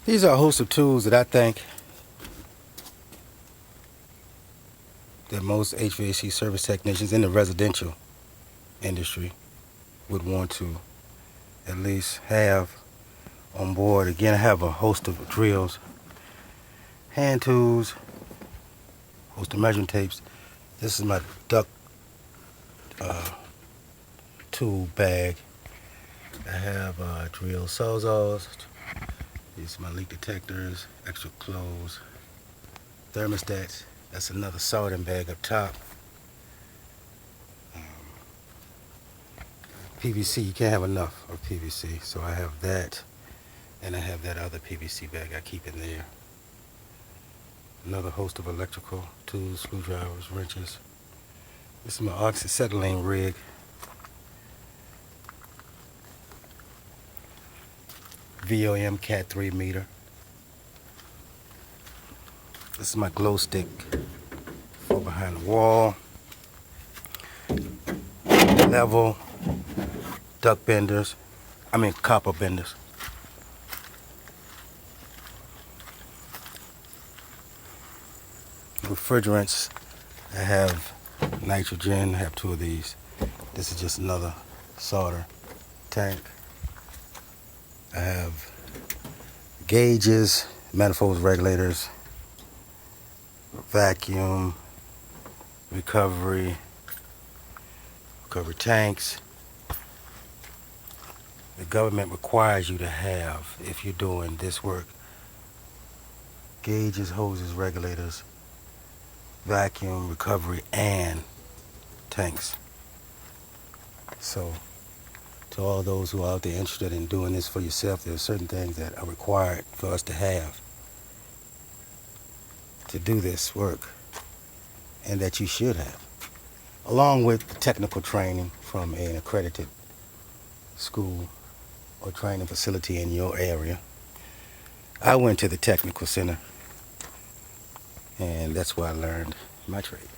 These are a host of tools that I think that most HVAC service technicians in the residential industry would want to at least have on board. Again, I have a host of drills, hand tools, host of measuring tapes. This is my duct tool bag. I have drill sawzalls. These are my leak detectors, extra clothes, thermostats. That's another soldering bag up top. PVC, you can't have enough of PVC, so I have that, and I have that other PVC bag I keep in there. Another host of electrical tools, screwdrivers, wrenches. This is my oxyacetylene rig. VOM Cat 3 meter. This is my glow stick for behind the wall. Level duct benders. Copper benders. Refrigerants. I have nitrogen. I have two of these. This is just another solder tank. I have gauges, manifolds, regulators, vacuum, recovery tanks. The government requires you to have, if you're doing this work, gauges, hoses, regulators, vacuum, recovery, and tanks. So, to all those who are out there interested in doing this for yourself, there are certain things that are required for us to have to do this work, and that you should have, along with the technical training from an accredited school or training facility in your area. I went to the technical center, and that's where I learned my trade.